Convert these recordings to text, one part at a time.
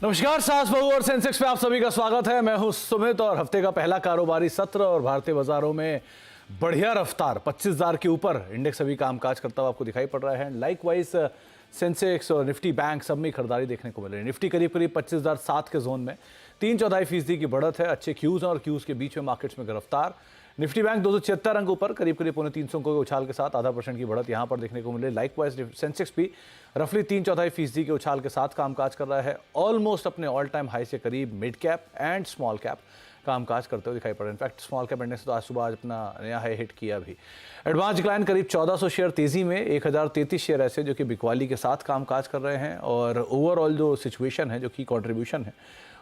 नमस्कार, सास बहू और सेंसेक्स पे आप सभी का स्वागत है। मैं हूं सुमित और हफ्ते का पहला कारोबारी सत्र और भारतीय बाजारों में बढ़िया रफ्तार 25,000 के ऊपर इंडेक्स अभी कामकाज करता हुआ आपको दिखाई पड़ रहा है। लाइकवाइज सेंसेक्स और निफ्टी बैंक सब में खरीदारी देखने को मिल रही है। निफ्टी करीब करीब 25,007 के जोन में 3/4% की बढ़त है। अच्छे क्यूज और क्यूज के बीच में मार्केट्स में गिरफ्तार। निफ्टी बैंक 276 अंक ऊपर करीब करीब 3.25 अंकों के उछाल के साथ 0.5% की बढ़त यहां पर देखने को मिले। लाइकवाइज सेंसेक्स भी रफली 3/4% के उछाल के साथ कामकाज कर रहा है। ऑलमोस्ट अपने ऑल टाइम हाई से करीब mid cap and small cap कामकाज करते हुए दिखाई पड़ रहे हैं। इनफैक्ट स्मॉल कैप इंडेक्स तो आज सुबह अपना नया हाई हिट किया भी। एडवांस डिक्लाइन करीब 1400 शेयर तेजी में, 1033 शेयर ऐसे जो कि बिकवाली के साथ कामकाज कर रहे हैं। और ओवरऑल जो सिचुएशन है, जो की कंट्रीब्यूशन है,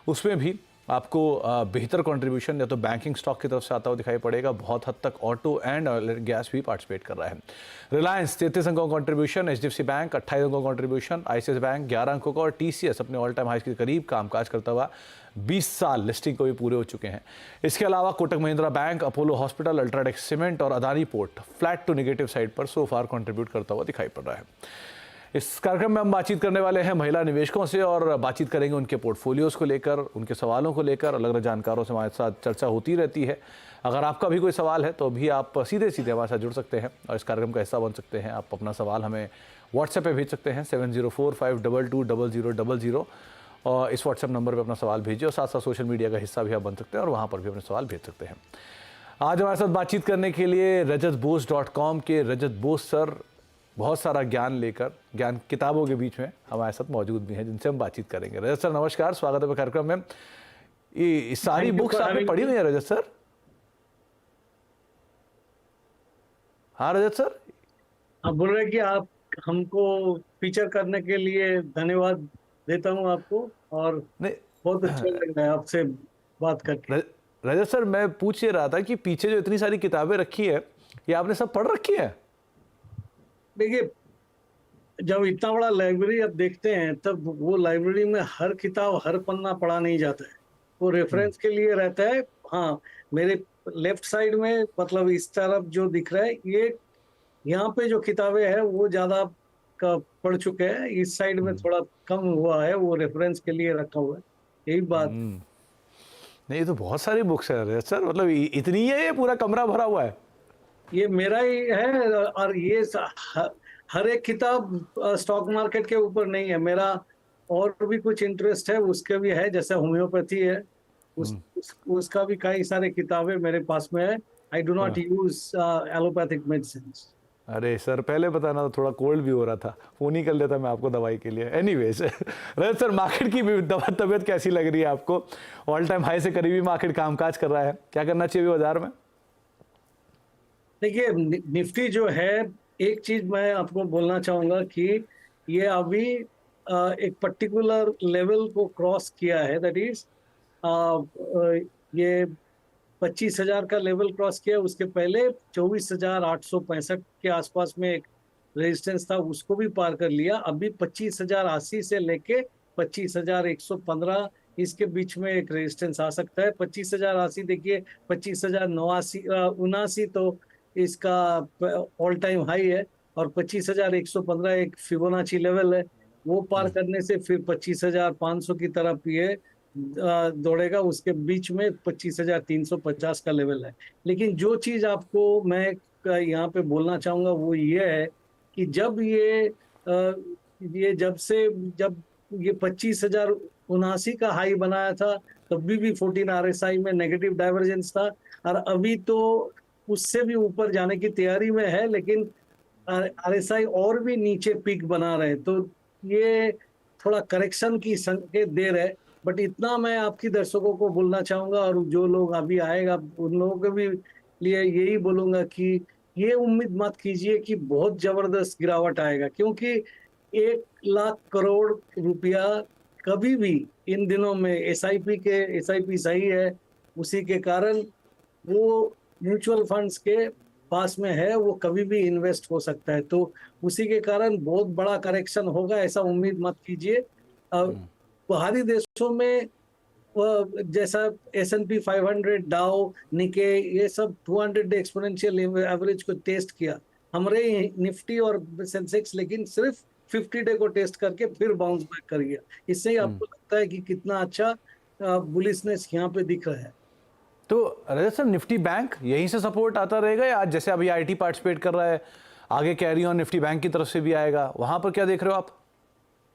उसमें भी आपको बेहतर कंट्रीब्यूशन या तो बैंकिंग स्टॉक की तरफ से आता हुआ दिखाई पड़ेगा। बहुत हद तक ऑटो एंड गैस भी पार्टिसिपेट कर रहा है। रिलायंस 33 अंकों का कंट्रीब्यूशन, एचडीएफसी बैंक 28 अंकों का कंट्रीब्यूशन, आईसीआईसीआई बैंक 11 अंकों का और टीसीएस अपने ऑल टाइम हाई के करीब कामकाज करता हुआ 20 साल लिस्टिंग को भी पूरे हो चुके हैं। इसके अलावा Kotak Mahindra bank, Apollo hospital, UltraTech cement और Adani port flat to negative side पर सो फार कंट्रीब्यूट करता हुआ दिखाई पड़ रहा है। इस कार्यक्रम में हम बातचीत करने वाले हैं महिला निवेशकों से और बातचीत करेंगे उनके पोर्टफोलियोज को लेकर, उनके सवालों को लेकर। अलग अलग जानकारों से हमारे साथ चर्चा होती रहती है। अगर आपका भी कोई सवाल है तो भी आप सीधे सीधे हमारे साथ जुड़ सकते हैं और इस कार्यक्रम का हिस्सा बन सकते हैं। आप अपना सवाल हमें व्हाट्सएप पे भेज सकते हैं 7045220000 और इस व्हाट्सएप नंबर पर अपना सवाल भेजिए और साथ साथ सोशल मीडिया का हिस्सा भी आप बन सकते हैं और वहाँ पर भी अपने सवाल भेज सकते हैं। आज हमारे साथ बातचीत करने के लिए rajatbose.com के रजत बोस सर बहुत सारा ज्ञान लेकर, ज्ञान किताबों के बीच में हमारे साथ मौजूद भी हैं, जिनसे हम बातचीत करेंगे। रजत सर नमस्कार, स्वागत है कार्यक्रम में। ये सारी बुक्स आपने पढ़ी हुई है रजत सर? हाँ रजत सर, आप बोल रहे हैं कि आप हमको फीचर करने के लिए धन्यवाद देता हूं आपको और नहीं बहुत अच्छा लग रहा है आपसे बात करके। रजत सर, मैं पूछ ये रहा था कि पीछे जो इतनी सारी किताबें रखी है, ये आपने सब पढ़ रखी है? देखिए, जब इतना बड़ा लाइब्रेरी आप देखते हैं तब वो लाइब्रेरी में हर किताब हर पन्ना पढ़ा नहीं जाता है, वो रेफरेंस के लिए रहता है। हाँ, मेरे लेफ्ट साइड में मतलब इस तरफ जो दिख रहा है, ये यहाँ पे जो किताबें हैं वो ज्यादा का पढ़ चुके हैं। इस साइड में थोड़ा कम हुआ है, वो रेफरेंस के लिए रखा हुआ है, यही बात। नहीं, ये तो बहुत सारी बुक्स है रजत सर, मतलब इतनी है, ये पूरा कमरा भरा हुआ है। ये मेरा ही है और ये हर एक किताब स्टॉक मार्केट के ऊपर नहीं है। मेरा और भी कुछ इंटरेस्ट है, उसके भी है, जैसे होम्योपैथी है, उसका भी कई सारे किताबें मेरे पास में है। I do not use allopathic medicine. अरे सर, पहले बताना तो थोड़ा कोल्ड भी हो रहा था, फोन ही कर लेता मैं आपको दवाई के लिए। एनीवेज रजत सर, मार्केट की तबीयत कैसी लग रही है आपको? ऑल टाइम हाई से करीबी मार्केट कामकाज कर रहा है, क्या करना चाहिए बाजार में? देखिए, निफ्टी जो है, एक चीज मैं आपको बोलना चाहूंगा कि ये अभी एक पर्टिकुलर लेवल को क्रॉस किया है, दैट इज ये 25,000 का लेवल क्रॉस किया। उसके पहले 24,865 के आसपास में एक रेजिस्टेंस था, उसको भी पार कर लिया। अभी 25,080 से लेके 25,115 इसके बीच में एक रेजिस्टेंस आ सकता है। 25,080 देखिए, 25,079 तो इसका ऑल टाइम हाई है और 25,115 एक फिबोनाची लेवल है। वो पार करने से फिर 25,500 की तरफ ये दौड़ेगा। उसके बीच में 25,350 का लेवल है। लेकिन जो चीज आपको मैं यहाँ पे बोलना चाहूंगा वो ये है कि जब जब ये 25,079 का हाई बनाया था, तब भी 14 आरएसआई में नेगेटिव डाइवर्जेंस था और अभी तो उससे भी ऊपर जाने की तैयारी में है, लेकिन आरएसआई और भी नीचे पीक बना रहे, तो ये थोड़ा करेक्शन की संकेत दे रहे। बट इतना मैं आपकी दर्शकों को बोलना चाहूंगा और जो लोग अभी आएगा उन लोगों के भी लिए यही बोलूंगा कि ये उम्मीद मत कीजिए कि बहुत जबरदस्त गिरावट आएगा, क्योंकि 1 लाख करोड़ रुपया कभी भी इन दिनों में एसआईपी सही है, उसी के कारण वो म्यूचुअल फंड्स के पास में है, वो कभी भी इन्वेस्ट हो सकता है। तो उसी के कारण बहुत बड़ा करेक्शन होगा, ऐसा उम्मीद मत कीजिए। बाहरी देशों में जैसा S&P 500, डाउ, निके, ये सब 200 एक्सपोनेंशियल एवरेज को टेस्ट किया। हमारे निफ्टी और सेंसेक्स लेकिन सिर्फ 50 डे को टेस्ट करके फिर बाउंस बैक कर गया। इससे ही आपको लगता है कि कितना अच्छा बुलिशनेस यहाँ पे दिख रहा है। तो रजत सर, निफ्टी बैंक यहीं से सपोर्ट आता रहेगा या आज जैसे अभी आईटी पार्टिसिपेट कर रहा है, आगे कैरी ऑन निफ्टी बैंक की तरफ से भी आएगा, वहां पर क्या देख रहे हो आप?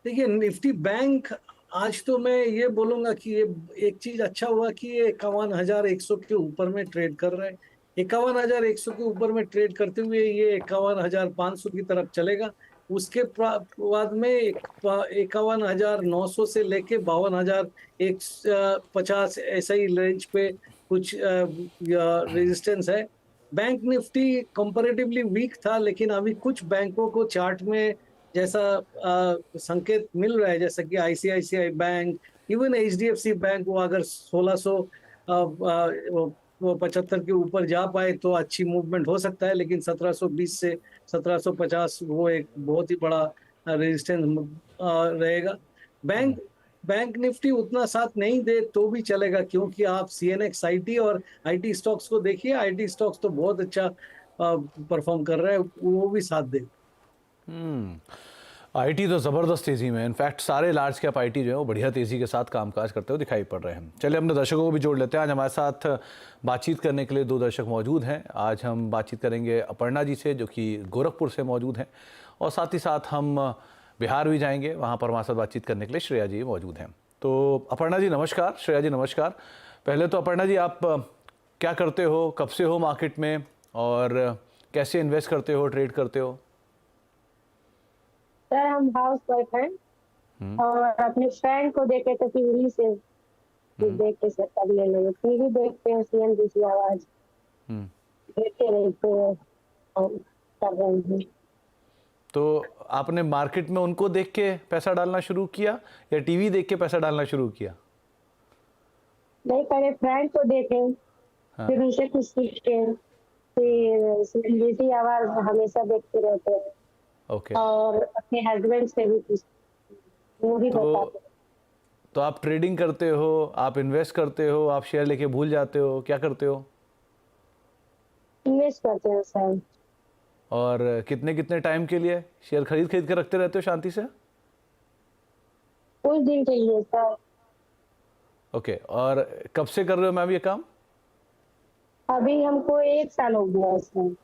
देखिए निफ्टी बैंक आज तो मैं ये बोलूंगा कि ये एक चीज अच्छा हुआ कि ये 51,100 के ऊपर में ट्रेड कर रहे हैं। 51,100 के ऊपर में ट्रेड करते हुए ये 51,500 की तरफ चलेगा। उसके बाद में 51,900 से लेके 52,150 ऐसा ही रेंज पे कुछ रेजिस्टेंस है। बैंक निफ्टी कंपैरेटिवली वीक था, लेकिन अभी कुछ बैंकों को चार्ट में जैसा संकेत मिल रहा है, जैसा कि ICICI bank, even HDFC bank, वो अगर 1675 के ऊपर जा पाए तो अच्छी मूवमेंट हो सकता है, लेकिन 1720 से 1750 वो एक बहुत ही बड़ा रेजिस्टेंस रहेगा। बैंक निफ्टी उतना साथ नहीं दे तो भी चलेगा, क्योंकि आप सीएनएक्स आईटी और आईटी स्टॉक्स को देखिए। आईटी स्टॉक्स तो बहुत अच्छा परफॉर्म कर रहा है, वो भी साथ दे। आईटी तो ज़बरदस्त तेज़ी में, इनफैक्ट सारे लार्ज कैप आईटी जो है वो बढ़िया तेज़ी के साथ कामकाज करते हुए दिखाई पड़ रहे हैं। चलिए अपने दर्शकों को भी जोड़ लेते हैं। आज हमारे साथ बातचीत करने के लिए दो दर्शक मौजूद हैं। आज हम बातचीत करेंगे अपर्णा जी से, जो कि गोरखपुर से मौजूद हैं, और साथ ही साथ हम बिहार भी जाएंगे, वहाँ पर हमारे साथ बातचीत करने के लिए श्रेया जी मौजूद हैं। तो अपर्णा जी नमस्कार, श्रेया जी नमस्कार। पहले तो अपर्णा जी, आप क्या करते हो, कब से हो मार्केट में, और कैसे इन्वेस्ट करते हो, ट्रेड करते हो? सर हम हाउस वाइफ हैं और अपने फ्रेंड को देखे तो टीवी से देख के सर कर ले लो, टीवी देखते हैं, सीएनबीसी आवाज देखते रहते हैं और कर रहे हैं। तो आपने मार्केट में उनको देख के पैसा डालना शुरू किया या टीवी देख के पैसा डालना शुरू किया? नहीं, पहले फ्रेंड को देखे, फिर उनसे कुछ सीखे, फिर सीएनबीसी आवाज हमेशा देखते रहते हैं। ओके। और अपने हस्बैंड से भी कुछ वो भी बताते हैं। तो आप ट्रेडिंग करते हो, आप इन्वेस्ट करते हो, आप शेयर लेके भूल जाते हो, क्या करते हो? इन्वेस्ट करते हैं सर। और कितने कितने टाइम के लिए शेयर खरीद खरीद के रखते रहते हो शांति से? कुछ दिन के लिए सर। ओके। और कब से कर रहे हो मैम ये काम? अभी हमको 1 साल हो गया सर।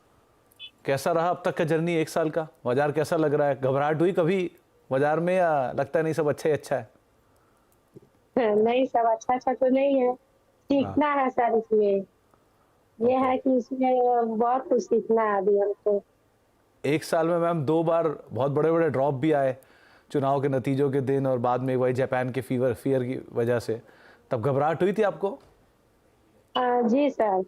कैसा रहा अब तक का जर्नी 1 साल का? बाजार कैसा लग रहा है? घबराहट हुई कभी बाजार में, या लगता है नहीं सब अच्छा ही अच्छा है? नहीं, सब अच्छा अच्छा तो नहीं है, सीखना है सर इसमें। ये है कि इसमें बहुत कुछ सीखना है अभी हमको। 1 साल में मैम 2 बार बहुत बड़े बड़े ड्रॉप भी आए चुनाव के नतीजों के दिन, और बाद में वही जापान के फियर की वजह से, तब घबराहट हुई थी आपको? जी सर,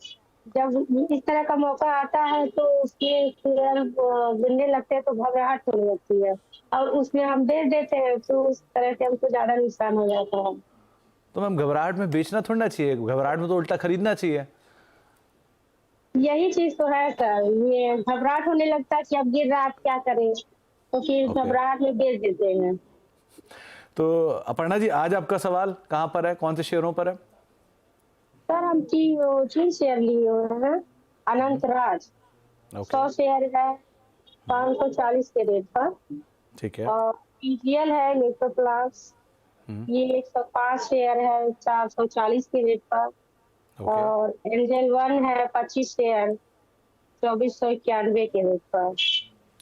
जब इस तरह का मौका आता है तो उसके शेयर गिरने लगते हैं तो घबराहट होने लगती है, और उसमें हम बेच देते हैं तो उस तरह से हमको ज्यादा नुकसान हो जाता है। तो मैम घबराहट में बेचना थोड़ा ना चाहिए, घबराहट में तो उल्टा खरीदना चाहिए। यही चीज तो है सर, ये घबराहट होने लगता है कि अब गिर रहा है, क्या करें, तो फिर घबराहट में बेच देते हैं। तो अपर्णा जी, आज आपका सवाल कहाँ पर है, कौन से शेयरों पर है? सर हम चीन शेयर लिए हुए हैं, अनंतराज। 100 शेयर है 540 के रेट पर। ठीक है। और पीजीएल है इलेक्ट्रोप्लास, ये 105 शेयर है 440 के रेट पर। और एंजल वन है 25 शेयर 2491 के रेट पर।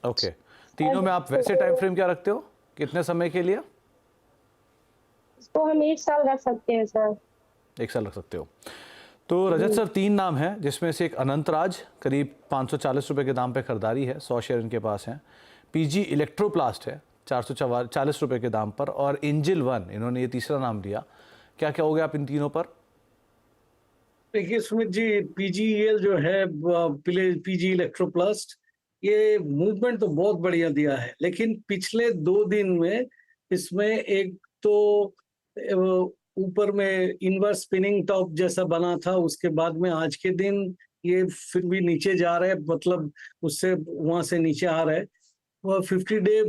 ओके। तीनों में आप वैसे टाइम फ्रेम क्या रखते हो, कितने समय के लिए? इसको हम 1 साल रख सकते हैं सर। 1 साल रख सकते हो। तो रजत सर, 3 नाम हैं, जिसमें से एक अनंतराज करीब 540 रुपए के दाम पे खरीदारी है, 100 शेयर इनके पास हैं। पीजी इलेक्ट्रोप्लास्ट है 440 रुपए के दाम पर, और एंजल वन, इन्होंने ये तीसरा नाम लिया। क्या क्या हो गया आप इन तीनों पर? देखिए सुमित जी, पीजीईएल जो है, पीजी इलेक्ट्रोप्लास्ट, ये मूवमेंट तो बहुत बढ़िया दिया है, लेकिन पिछले 2 दिन में इसमें एक तो ऊपर में इनवर्स स्पिनिंग टॉप जैसा बना था, उसके बाद में आज के दिन ये फिर भी नीचे जा रहे हैं, मतलब उससे वहां से नीचे आ रहे हैं। 50 day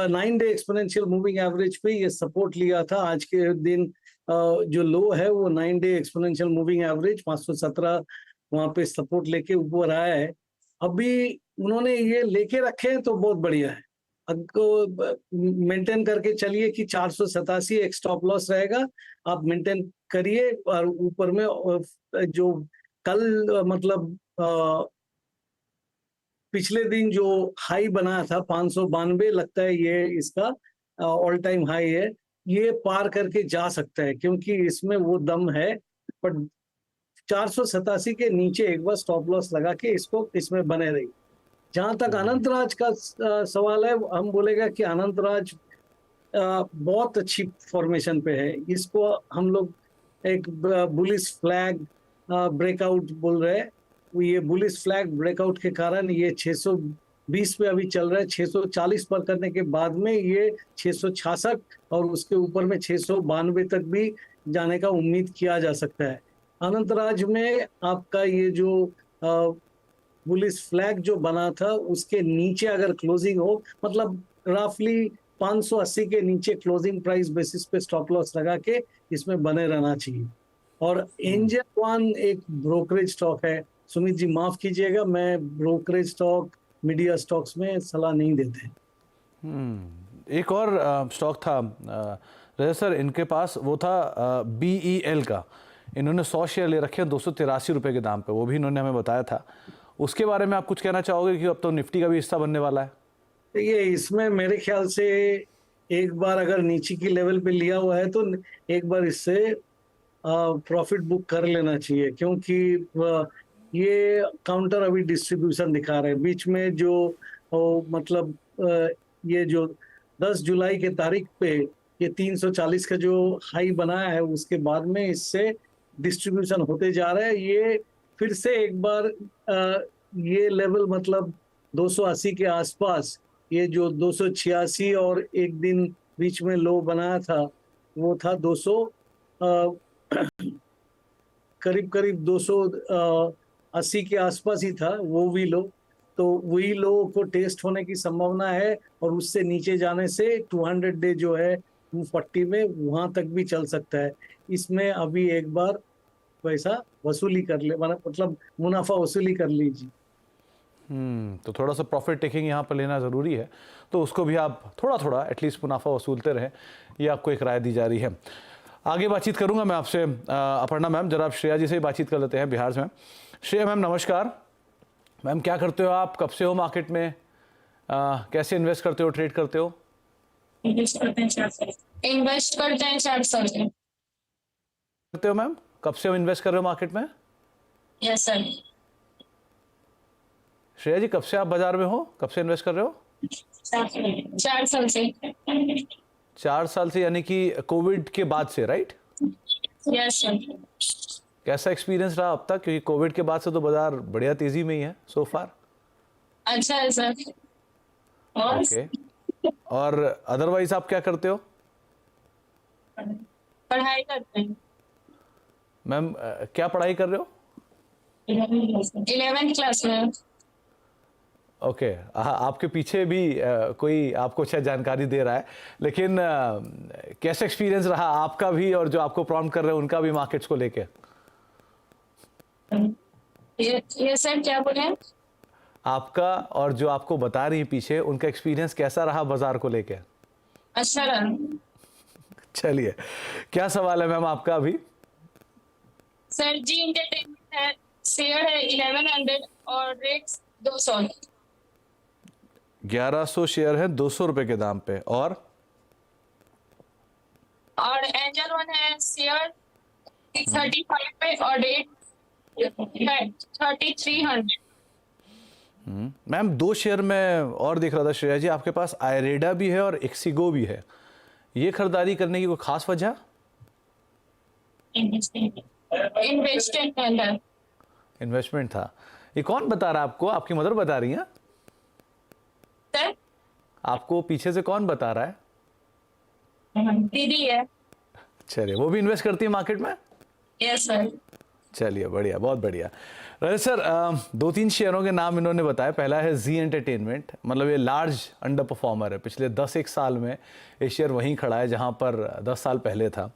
9 day exponential moving average पे ये सपोर्ट लिया था। आज के दिन जो लो है वो 9 डे एक्सपोनेंशियल मूविंग एवरेज 517 वहां पे सपोर्ट लेके ऊपर आया है। अभी उन्होंने ये लेके रखे हैं तो बहुत बढ़िया है। मेंटेन करके चलिए कि 487 एक स्टॉप लॉस रहेगा, आप मेंटेन करिए। और ऊपर में जो कल मतलब पिछले दिन जो हाई बनाया था 592, लगता है ये इसका ऑल टाइम हाई है, ये पार करके जा सकता है क्योंकि इसमें वो दम है। पर 487 के नीचे एक बार स्टॉप लॉस लगा के इसको इसमें बने रही। जहां तक अनंतराज का सवाल है, हम बोलेगा कि अनंतराज बहुत अच्छी फॉर्मेशन पे है। इसको हम लोग एक बुलिश फ्लैग ब्रेकआउट बोल रहे हैं। ये बुलिश फ्लैग ब्रेकआउट के कारण ये 620 पे अभी चल रहा है। 640 पर करने के बाद में ये 666 और उसके ऊपर में 692 तक भी जाने का उम्मीद किया जा सकता है। अनंतराज में आपका ये जो बुलिश फ्लैग जो बना था उसके नीचे अगर क्लोजिंग हो, मतलब रफली 580 के नीचे क्लोजिंग प्राइस बेसिस पे स्टॉप लॉस लगा के इसमें बने रहना चाहिए। और एंजल वन एक ब्रोकरेज स्टॉक है। सुमित जी माफ कीजिएगा, मैं ब्रोकरेज स्टॉक मीडिया स्टॉक्स में सलाह नहीं देते। एक और स्टॉक था रजत सर, इनके पास वो था BEL का। इन्होंने 100 शेयर ले रखे हैं 283 रुपए के दाम पे, वो भी इन्होंने हमें बताया था। उसके बारे में आप कुछ कहना चाहोगे कि अब तो निफ्टी का भी हिस्सा बनने वाला है? देखिए, इसमें मेरे ख्याल से एक बार अगर नीचे की लेवल पे लिया हुआ है तो एक बार इससे प्रॉफिट बुक कर लेना चाहिए, क्योंकि ये काउंटर अभी डिस्ट्रीब्यूशन दिखा रहे हैं। बीच में जो मतलब ये जो 10 जुलाई के तारीख पे ये 340 का जो हाई बनाया है, उसके बाद में इससे डिस्ट्रीब्यूशन होते जा रहा है। ये फिर से एक बार ये लेवल मतलब 280 के आसपास, ये जो 286 और एक दिन बीच में लो बनाया था वो था 200 करीब करीब 280 के आसपास ही था वो भी लो। तो वही लो को टेस्ट होने की संभावना है और उससे नीचे जाने से 200 डे जो है 240 में वहां तक भी चल सकता है। इसमें अभी एक बार पैसा वसूली कर ले, मतलब मुनाफा वसूली कर लीजिए। तो थोड़ा सा प्रॉफिट टेकिंग यहाँ पर लेना ज़रूरी है, तो उसको भी आप थोड़ा थोड़ा एटलीस्ट मुनाफा वसूलते रहें, ये आपको एक राय दी जा रही है। आगे बातचीत करूंगा मैं आपसे अपर्णा मैम, जरा आप श्रेया जी से ही बातचीत कर लेते हैं बिहार से। श्रेया मैम नमस्कार। मैम क्या करते हो आप, कब से हो मार्केट में, कैसे इन्वेस्ट करते हो, ट्रेड करते हो? इन्वेस्ट करते हैं 4 साल से। करते हो मैम, कब से हो इन्वेस्ट कर रहे हो मार्केट में? Yes sir. श्रेया जी कब से आप बाजार में हो, कब से इन्वेस्ट कर रहे हो? 4 साल से। 4 साल से, यानी कि कोविड के बाद से, राइट? Yes sir. कैसा एक्सपीरियंस रहा अब तक, क्योंकि कोविड के बाद से तो बाजार बढ़िया तेजी में ही है सो फार? अच्छा है सर। और ओके, और अदरवाइज आप क्या करते हो? पढ़ाई करते हैं। मैम क्या पढ़ाई कर रहे हो? 11th क्लास में। ओके, आपके पीछे भी कोई आपको शायद जानकारी दे रहा है, लेकिन कैसा एक्सपीरियंस रहा आपका भी और जो आपको प्रॉम्प्ट कर रहे हैं उनका भी मार्केट्स को लेके? ये सर क्या बोले? आपका और जो आपको बता रही है पीछे, उनका एक्सपीरियंस कैसा रहा बाजार को लेके? अच्छा रहा। चलिए, क्या सवाल है मैम आपका अभी? सर जी एंटरटेनमेंट है, शेयर है 1100 और रेट्स 200। 1100 शेयर है 200 रुपए के दाम पे, और एंजल वन है शेयर 35 पे और रेट 3300। मैम 2 शेयर में और देख रहा था श्रेया जी, आपके पास आयरेडा भी है और एक्सिगो भी है, ये खरीदारी करने की कोई खास वजह? इन्वेस्टमेंट था। ये कौन बता रहा है आपको, आपकी मदर बता रही है? सर आपको पीछे से कौन बता रहा है? दीदी है। चलिए, वो भी इन्वेस्ट करती है मार्केट में? Yes sir. चलिए, बढ़िया, बहुत बढ़िया। रजत सर 2-3 शेयरों के नाम इन्होंने बताया। पहला है जी एंटरटेनमेंट, मतलब ये लार्ज अंडर परफॉर्मर है, पिछले 10-1 साल में ये शेयर वहीं खड़ा है जहां पर 10 साल पहले था।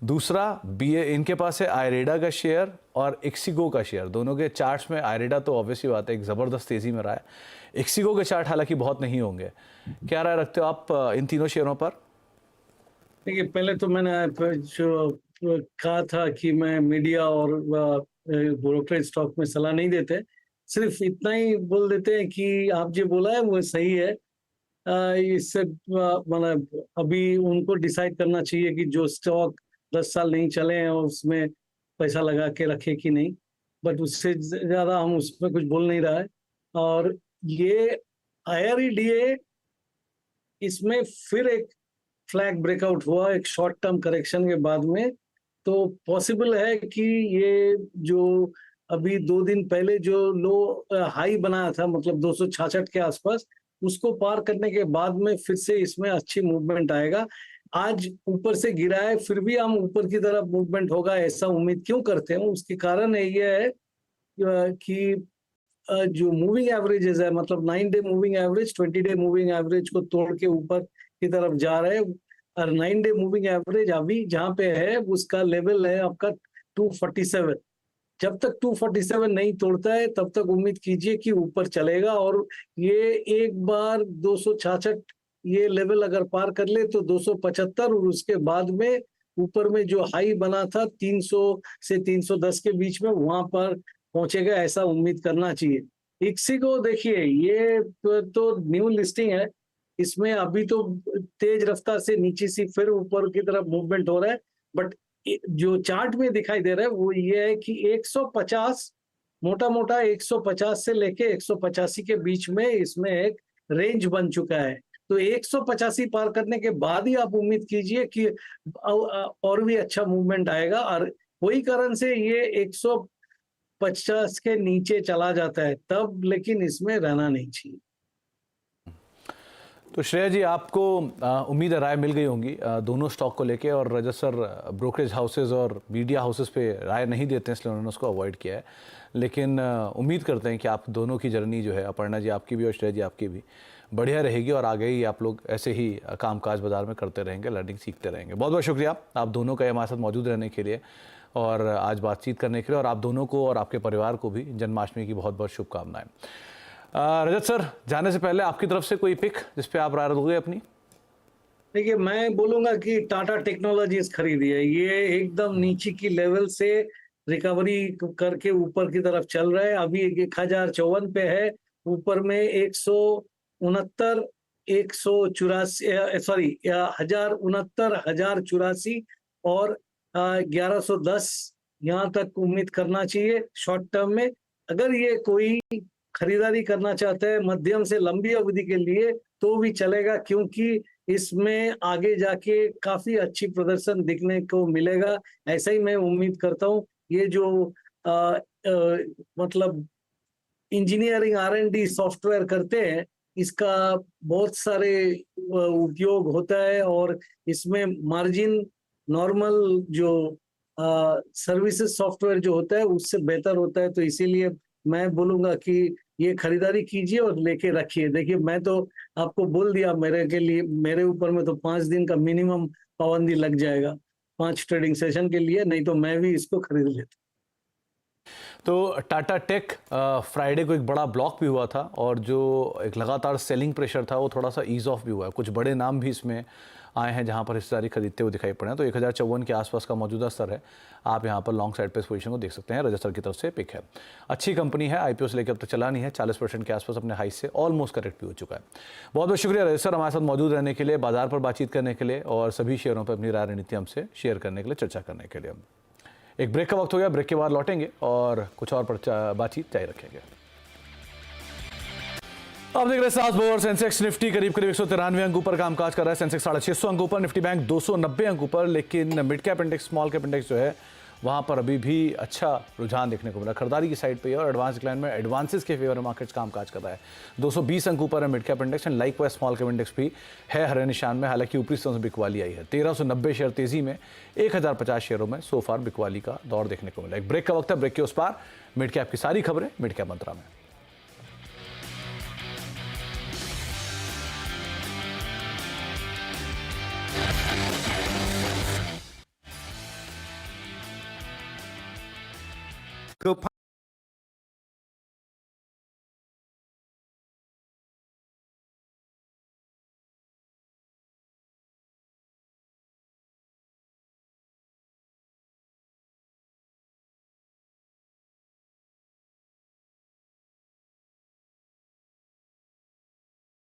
दूसरा BA इनके पास है आयरेडा का शेयर और एक्सिगो का शेयर। दोनों के चार्ट्स में आयरेडा तो ऑब्वियसली बात है एक ज़बरदस्त तेज़ी में रहा है, एक्सिगो के चार्ट हालांकि बहुत नहीं होंगे। क्या राय रखते हो आप इन तीनों शेयरों पर? देखिए, पहले तो मैंने जो कहा था कि मैं मीडिया और ब्रोकरेज स्टॉक में सलाह नहीं देते, सिर्फ इतना ही बोल देते हैं कि आप जो बोला है वो सही है। इससे मतलब अभी उनको डिसाइड करना चाहिए कि जो स्टॉक 10 साल नहीं चले हैं और उसमें पैसा लगा के रखे कि नहीं, बट उससे ज्यादा हम उसमें कुछ बोल नहीं रहा है। और ये IREDA इसमें फिर एक फ्लैग ब्रेकआउट हुआ एक शॉर्ट टर्म करेक्शन के बाद में, तो पॉसिबल है कि ये जो अभी 2 दिन पहले जो लो हाई बनाया था, मतलब 266 के आसपास, उसको पार करने के बाद में फिर से इसमें अच्छी मूवमेंट आएगा। आज ऊपर से गिरा है, फिर भी हम ऊपर की तरफ मूवमेंट होगा ऐसा उम्मीद क्यों करते हैं? उसके कारण ये है कि जो मूविंग एवरेजेस है, मतलब 9 day moving average 20 day moving average को तोड़ के ऊपर की तरफ जा रहे हैं। और 9 डे मूविंग एवरेज अभी जहां पे है उसका लेवल है आपका 247। जब तक 247 नहीं तोड़ता है तब तक उम्मीद कीजिए कि ऊपर चलेगा। और ये एक बार 266 ये लेवल अगर पार कर ले तो 275 और उसके बाद में ऊपर में जो हाई बना था 300 से 310 के बीच में, वहां पर पहुंचेगा ऐसा उम्मीद करना चाहिए। एक्सिगो देखिए, ये तो न्यू लिस्टिंग है, इसमें अभी तो तेज रफ्तार से नीचे से फिर ऊपर की तरफ मूवमेंट हो रहा है, बट जो चार्ट में दिखाई दे रहा है वो ये है कि 150 मोटा मोटा 150 से लेके 185 के बीच में इसमें एक रेंज बन चुका है। तो 185 पार करने के बाद ही आप उम्मीद कीजिए कि और भी अच्छा मूवमेंट आएगा। और वही कारण से ये 150 के नीचे चला जाता है तब, लेकिन इसमें रहना नहीं चाहिए। तो श्रेया जी, आपको उम्मीद है राय मिल गई होंगी दोनों स्टॉक को लेके, और रजत सर ब्रोकरेज हाउसेज और मीडिया हाउसेज पे राय नहीं देते हैं इसलिए उन्होंने उसको अवॉइड किया है। लेकिन उम्मीद करते हैं कि आप दोनों की जर्नी जो है, अपर्णा जी आपकी भी और श्रेया जी आपकी भी, बढ़िया रहेगी और आगे ही आप लोग ऐसे ही कामकाज बाजार में करते रहेंगे, लर्निंग सीखते रहेंगे। बहुत बहुत शुक्रिया आप दोनों का हमारे साथ मौजूद रहने के लिए और आज बातचीत करने के लिए, और आप दोनों को और आपके परिवार को भी जन्माष्टमी की बहुत बहुत शुभकामनाएं। रजत सर, जाने से पहले आपकी तरफ से कोई पिक जिस पे आप राय दोगे अपनी? देखिए, मैं बोलूंगा कि टाटा टेक्नोलॉजीज खरीदी है। ये एकदम नीचे की लेवल से रिकवरी करके ऊपर की तरफ चल रहा है। अभी 1054 पे है, ऊपर में 169 1084 और 1110 यहाँ तक उम्मीद करना चाहिए शॉर्ट टर्म में। अगर ये कोई खरीदारी करना चाहते हैं मध्यम से लंबी अवधि के लिए तो भी चलेगा, क्योंकि इसमें आगे जाके काफी अच्छी प्रदर्शन दिखने को मिलेगा, ऐसा ही मैं उम्मीद करता हूँ। ये जो मतलब इंजीनियरिंग R&D सॉफ्टवेयर करते हैं, इसका बहुत सारे उपयोग होता है और इसमें मार्जिन नॉर्मल जो सर्विसेज सॉफ्टवेयर जो होता है उससे बेहतर होता है। तो इसीलिए मैं बोलूंगा कि ये खरीदारी कीजिए और लेके रखिए। देखिए, मैं तो आपको बोल दिया, मेरे ऊपर में तो 5 दिन का मिनिमम पाबंदी लग जाएगा 5 ट्रेडिंग सेशन के लिए, नहीं तो मैं भी इसको खरीद लेता। तो टाटा टेक फ्राइडे को एक बड़ा ब्लॉक भी हुआ था और जो एक लगातार सेलिंग प्रेशर था वो थोड़ा सा ईज ऑफ भी हुआ है। कुछ बड़े नाम भी इसमें आए हैं जहां पर हिस्सेदारी खरीदते हुए दिखाई पड़े हैं। तो 1054 के आसपास का मौजूदा स्तर है, आप यहां पर लॉन्ग साइड पे इस पोजीशन को देख सकते हैं। रजत सर की तरफ से पिक है, अच्छी कंपनी है, IPO से लेकर अब तक चला नहीं है, 40% के आसपास अपने हाई से ऑलमोस्ट करेक्ट भी हो चुका है। बहुत बहुत शुक्रिया रजत सर हमारे साथ मौजूद रहने के लिए, बाजार पर बातचीत करने के लिए और सभी शेयरों पर अपनी राय रणनीति हमसे शेयर करने के लिए, चर्चा करने के लिए। एक ब्रेक का वक्त हो गया, ब्रेक के बाद लौटेंगे और कुछ और पर बातचीत जारी रखेंगे। अब देख रहे हैं सात बजे और सेंसेक्स निफ्टी करीब 193 अंकों पर कामकाज कर रहा है। सेंसेक्स 650 अंकों पर, निफ्टी बैंक 290 अंकों पर, लेकिन mid cap index, small cap index जो है वहां पर अभी भी अच्छा रुझान देखने को मिला। खरीदारी की साइड पे है और एडवांस डिक्लाइन में एडवांसेस के फेवर में मार्केट्स कामकाज कर रहा है। 220 अंकों पर है mid cap index and like wise small cap index भी है हरे निशान में, हालांकि ऊपरी स्तरों से बिकवाली आई है। 1390 शेयर तेजी में, 1050 शेयरों में सो फार बिकवाली का दौर देखने को मिला। एक ब्रेक का वक्त है, ब्रेक के उस पार मिड कैप की सारी खबरें मिड कैप मंत्रा में।